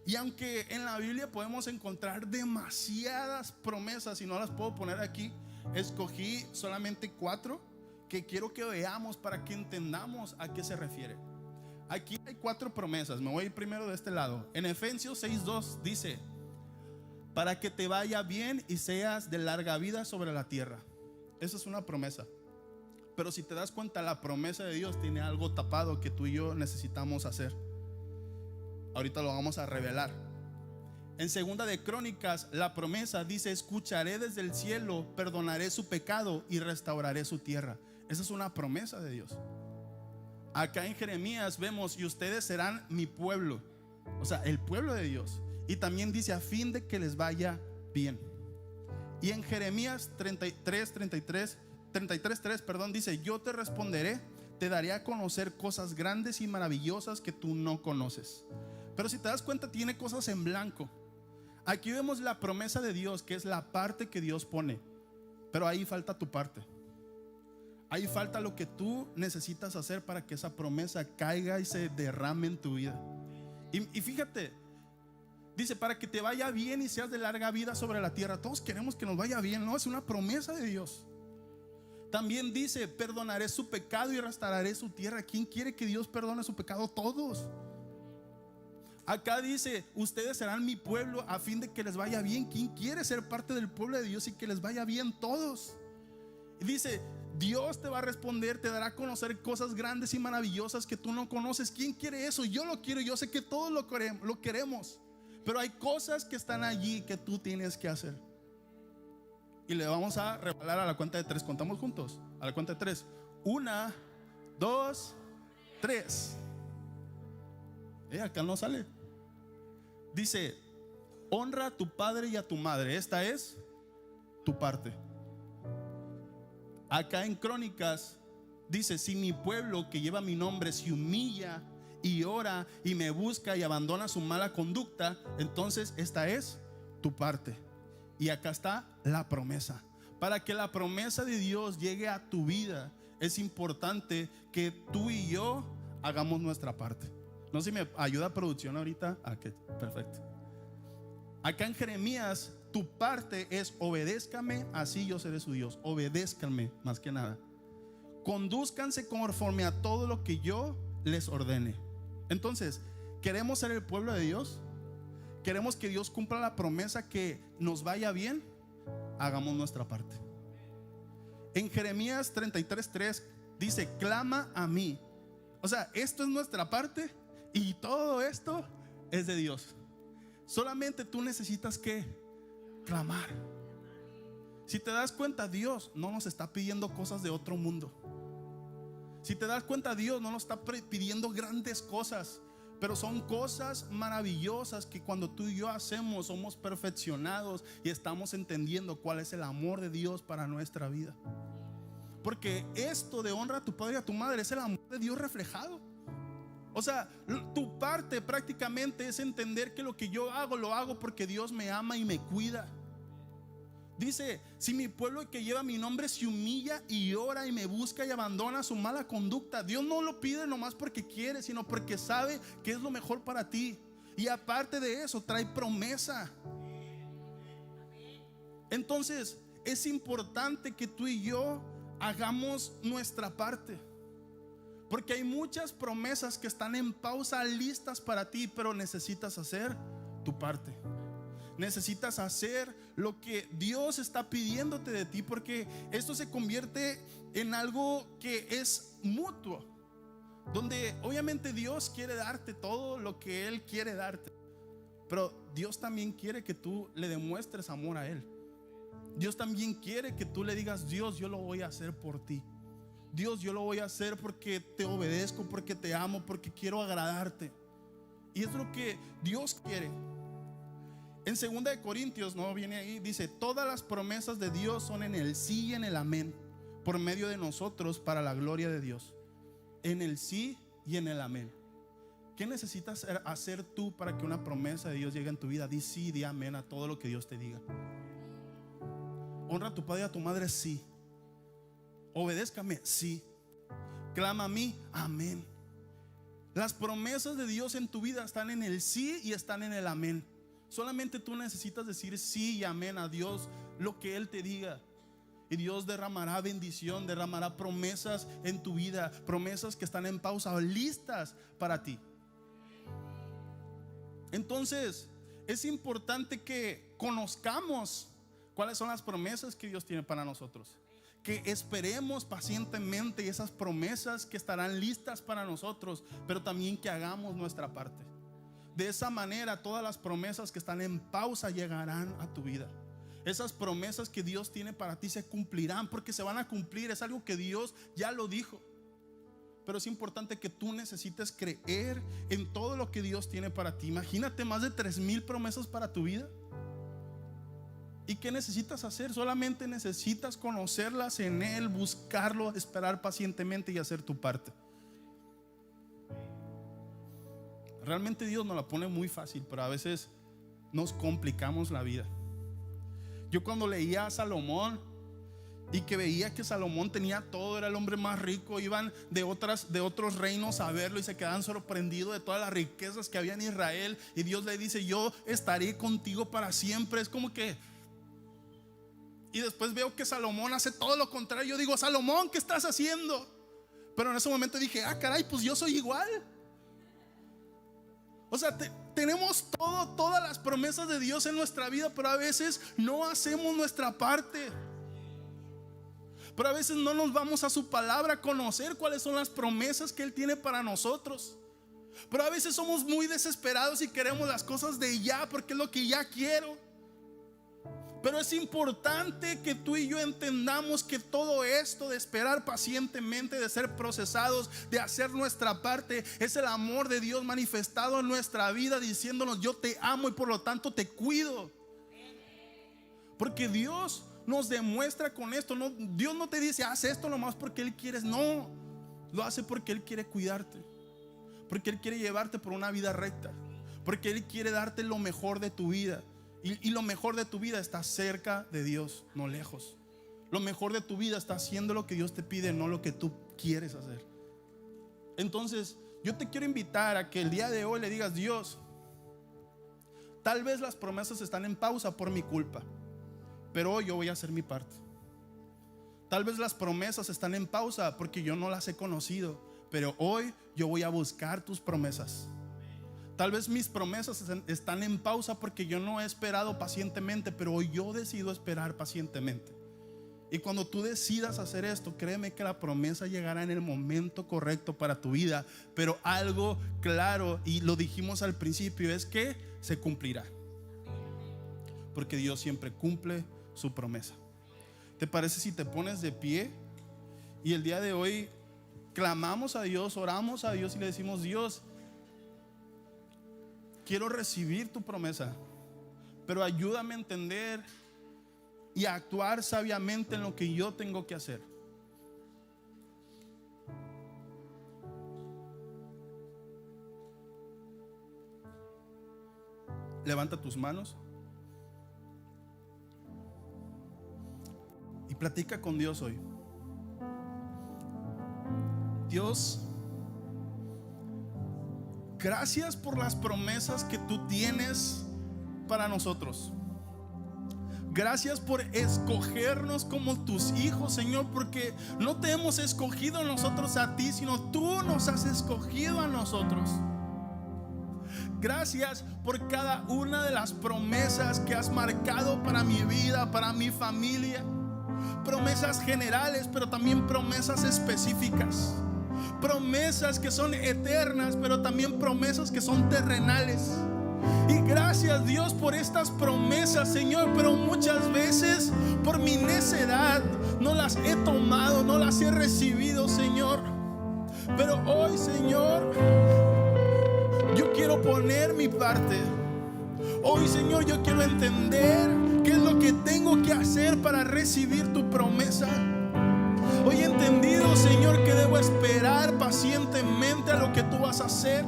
Y aunque en la Biblia podemos encontrar demasiadas promesas, y no las puedo poner aquí, escogí solamente 4 que quiero que veamos para que entendamos a qué se refiere. Aquí hay 4 promesas. Me voy a ir primero de este lado. En Efesios 6:2 dice: para que te vaya bien y seas de larga vida sobre la tierra. Esa es una promesa. Pero si te das cuenta, la promesa de Dios tiene algo tapado que tú y yo necesitamos hacer. Ahorita lo vamos a revelar. En segunda de Crónicas, la promesa dice: escucharé desde el cielo, perdonaré su pecado y restauraré su tierra. Esa es una promesa de Dios. Acá en Jeremías vemos: y ustedes serán mi pueblo. O sea, el pueblo de Dios. Y también dice: a fin de que les vaya bien. Y en Jeremías 33:3 dice: yo te responderé, te daré a conocer cosas grandes y maravillosas que tú no conoces. Pero si te das cuenta, tiene cosas en blanco. Aquí vemos la promesa de Dios, que es la parte que Dios pone, pero ahí falta tu parte. Ahí falta lo que tú necesitas hacer para que esa promesa caiga y se derrame en tu vida. Y fíjate, dice: para que te vaya bien y seas de larga vida sobre la tierra. Todos queremos que nos vaya bien, ¿no? Es una promesa de Dios. También dice: perdonaré su pecado y restauraré su tierra. ¿Quién quiere que Dios perdone su pecado? Todos. Acá dice: ustedes serán mi pueblo a fin de que les vaya bien. ¿Quién quiere ser parte del pueblo de Dios y que les vaya bien? Todos. Y dice: Dios te va a responder, te dará a conocer cosas grandes y maravillosas que tú no conoces. ¿Quién quiere eso? Yo lo quiero, yo sé que todos lo queremos. Pero hay cosas que están allí que tú tienes que hacer. Y le vamos a revelar a la cuenta de 3. Contamos juntos. A la cuenta de 3. 1, 2, 3. Acá no sale. Dice: honra a tu padre y a tu madre. Esta es tu parte. Acá en Crónicas dice: si mi pueblo que lleva mi nombre se humilla y ora y me busca y abandona su mala conducta, entonces esta es tu parte. Y acá está la promesa. Para que la promesa de Dios llegue a tu vida, es importante que tú y yo hagamos nuestra parte. No sé si me ayuda producción ahorita. Ok, perfecto. Acá en Jeremías, tu parte es: obedézcame, así yo seré su Dios. Obedézcanme, más que nada. Condúzcanse conforme a todo lo que yo les ordene. Entonces, ¿queremos ser el pueblo de Dios? ¿Queremos que Dios cumpla la promesa, que nos vaya bien? Hagamos nuestra parte. En Jeremías 33:3 dice: clama a mí. O sea, esto es nuestra parte y todo esto es de Dios. Solamente tú necesitas que clamar. Si te das cuenta, Dios no nos está pidiendo cosas de otro mundo. Si te das cuenta, Dios no nos está pidiendo grandes cosas, pero son cosas maravillosas que cuando tú y yo hacemos, somos perfeccionados y estamos entendiendo cuál es el amor de Dios para nuestra vida. Porque esto de honra a tu padre y a tu madre es el amor de Dios reflejado. O sea, tu parte prácticamente es entender que lo que yo hago, lo hago porque Dios me ama y me cuida. Dice: si mi pueblo que lleva mi nombre se humilla y ora y me busca y abandona su mala conducta. Dios no lo pide nomás porque quiere, sino porque sabe que es lo mejor para ti. Y aparte de eso, trae promesa. Entonces, es importante que tú y yo hagamos nuestra parte. Porque hay muchas promesas que están en pausa, listas para ti, pero necesitas hacer tu parte. Necesitas hacer lo que Dios está pidiéndote de ti, porque esto se convierte en algo que es mutuo, donde obviamente Dios quiere darte todo lo que Él quiere darte, pero Dios también quiere que tú le demuestres amor a Él. Dios también quiere que tú le digas: Dios, yo lo voy a hacer por ti. Dios, yo lo voy a hacer porque te obedezco, porque te amo, porque quiero agradarte. Y es lo que Dios quiere. En 2 de Corintios, no viene ahí, dice: todas las promesas de Dios son en el sí y en el amén, por medio de nosotros, para la gloria de Dios. En el sí y en el amén. ¿Qué necesitas hacer tú para que una promesa de Dios llegue en tu vida? Di sí, di amén a todo lo que Dios te diga. Honra a tu padre y a tu madre, sí. Obedézcame, sí. Clama a mí, amén. Las promesas de Dios en tu vida están en el sí y están en el amén. Solamente tú necesitas decir sí y amén a Dios, lo que Él te diga. Y Dios derramará bendición, derramará promesas en tu vida, promesas que están en pausa, listas para ti. Entonces, es importante que conozcamos cuáles son las promesas que Dios tiene para nosotros. que esperemos pacientemente esas promesas que estarán listas para nosotros, pero también que hagamos nuestra parte. De esa manera todas las promesas que están en pausa llegarán a tu vida. Esas promesas que Dios tiene para ti se cumplirán, porque se van a cumplir. Es algo que Dios ya lo dijo. Pero es importante que tú necesites creer en todo lo que Dios tiene para ti. Imagínate más de 3,000 promesas para tu vida. ¿Y qué necesitas hacer? Solamente necesitas conocerlas en Él, buscarlo, esperar pacientemente y hacer tu parte. Realmente Dios nos la pone muy fácil, pero a veces nos complicamos la vida. Yo cuando leía a Salomón y que veía que Salomón tenía todo, era el hombre más rico, iban de otros reinos a verlo y se quedaban sorprendidos de todas las riquezas que había en Israel, y Dios le dice: yo estaré contigo para siempre. Es como que, y después veo que Salomón hace todo lo contrario. Yo digo: Salomón, ¿qué estás haciendo? Pero en ese momento dije: ah, caray, pues yo soy igual. O sea, tenemos todas las promesas de Dios en nuestra vida, pero a veces no hacemos nuestra parte. Pero a veces no nos vamos a su palabra a conocer cuáles son las promesas que Él tiene para nosotros. Pero a veces somos muy desesperados y queremos las cosas de ya, porque es lo que ya quiero. Pero es importante que tú y yo entendamos que todo esto de esperar pacientemente, de ser procesados, de hacer nuestra parte, es el amor de Dios manifestado en nuestra vida, diciéndonos: yo te amo y por lo tanto te cuido. Porque Dios nos demuestra con esto. Dios no te dice: haz esto nomás porque Él quiere. No, lo hace porque Él quiere cuidarte, porque Él quiere llevarte por una vida recta, porque Él quiere darte lo mejor de tu vida. Y lo mejor de tu vida está cerca de Dios, no lejos. Lo mejor de tu vida está haciendo lo que Dios te pide, no lo que tú quieres hacer. Entonces yo te quiero invitar a que el día de hoy le digas: Dios, tal vez las promesas están en pausa por mi culpa, pero hoy yo voy a hacer mi parte. Tal vez las promesas están en pausa porque yo no las he conocido, pero hoy yo voy a buscar tus promesas. Tal vez mis promesas están en pausa porque yo no he esperado pacientemente, pero hoy yo decido esperar pacientemente. Y cuando tú decidas hacer esto, créeme que la promesa llegará en el momento correcto para tu vida. Pero algo claro, y lo dijimos al principio, es que se cumplirá, porque Dios siempre cumple su promesa. ¿Te parece si te pones de pie? Y el día de hoy clamamos a Dios, oramos a Dios y le decimos: Dios, quiero recibir tu promesa, pero ayúdame a entender y a actuar sabiamente en lo que yo tengo que hacer. Levanta tus manos y platica con Dios hoy. Dios, gracias por las promesas que tú tienes para nosotros. Gracias por escogernos como tus hijos, Señor, porque no te hemos escogido nosotros a ti, sino tú nos has escogido a nosotros. Gracias por cada una de las promesas que has marcado para mi vida, para mi familia. Promesas generales, pero también promesas específicas. Promesas que son eternas, pero también promesas que son terrenales. Y gracias, Dios, por estas promesas, Señor, pero muchas veces por mi necedad no las he tomado, no las he recibido, Señor. Pero hoy, Señor, yo quiero poner mi parte. Hoy, Señor, yo quiero entender qué es lo que tengo que hacer para recibir tu promesa. Hoy he entendido, Señor, que debo esperar pacientemente a lo que tú vas a hacer,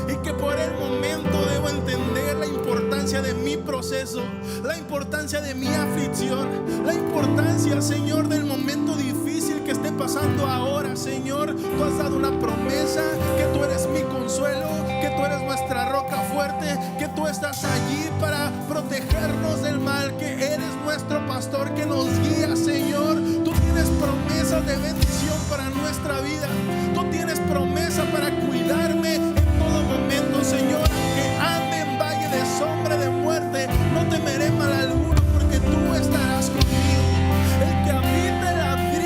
y que por el momento debo entender la importancia de mi proceso, la importancia de mi aflicción, la importancia, Señor, del momento difícil que esté pasando ahora. Señor, tú has dado una promesa, que tú eres mi consuelo, que tú eres nuestra roca fuerte, que tú estás allí para protegernos del mal, que eres nuestro pastor que nos guía, Señor. Tú tienes promesas de bendición para nuestra vida. Tú tienes promesa para cuidarme en todo momento, Señor. Que ande en valle de sombra de muerte, no temeré mal alguno, porque tú estarás conmigo. El que habita el abrigo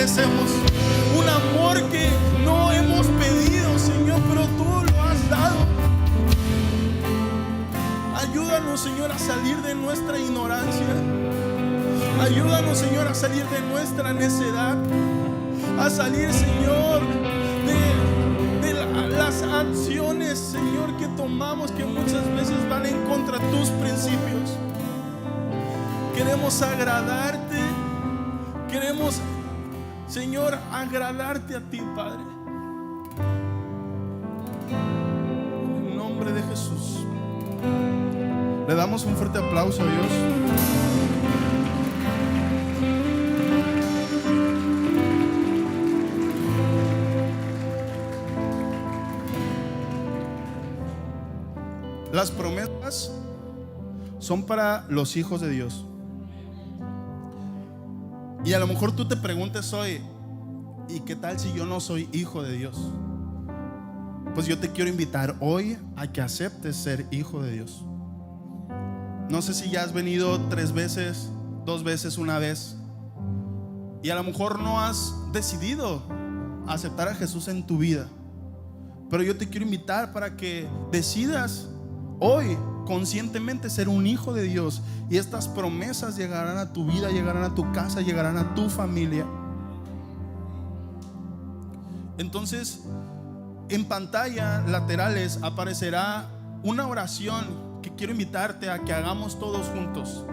merecemos, un amor que no hemos pedido, Señor, pero tú lo has dado. Ayúdanos, Señor, a salir de nuestra ignorancia. Ayúdanos, Señor, a salir de nuestra necedad, a salir, Señor, de las acciones, Señor, que tomamos, que muchas veces van en contra de tus principios. Queremos agradarte, queremos, Señor, agradarte a ti, Padre. En el nombre de Jesús. Le damos un fuerte aplauso a Dios. Las promesas son para los hijos de Dios. Y a lo mejor tú te preguntes hoy, ¿y qué tal si yo no soy hijo de Dios? Pues yo te quiero invitar hoy a que aceptes ser hijo de Dios. No sé si ya has venido 3 veces, 2 veces, 1 vez, y a lo mejor no has decidido aceptar a Jesús en tu vida. Pero yo te quiero invitar para que decidas hoy conscientemente ser un hijo de Dios, y estas promesas llegarán a tu vida, llegarán a tu casa, llegarán a tu familia. Entonces, en pantalla laterales aparecerá una oración que quiero invitarte a que hagamos todos juntos.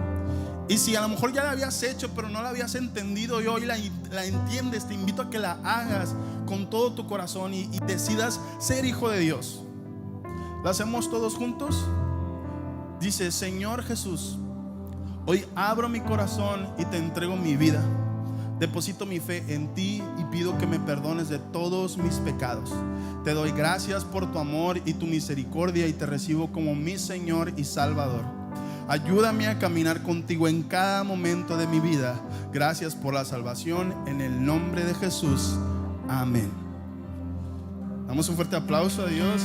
Y si a lo mejor ya la habías hecho pero no la habías entendido y hoy la entiendes, te invito a que la hagas con todo tu corazón y decidas ser hijo de Dios. ¿La hacemos todos juntos? Dice: Señor Jesús, hoy abro mi corazón y te entrego mi vida. Deposito mi fe en ti y pido que me perdones de todos mis pecados. Te doy gracias por tu amor y tu misericordia y te recibo como mi Señor y Salvador. Ayúdame a caminar contigo en cada momento de mi vida. Gracias por la salvación, en el nombre de Jesús. Amén. Damos un fuerte aplauso a Dios.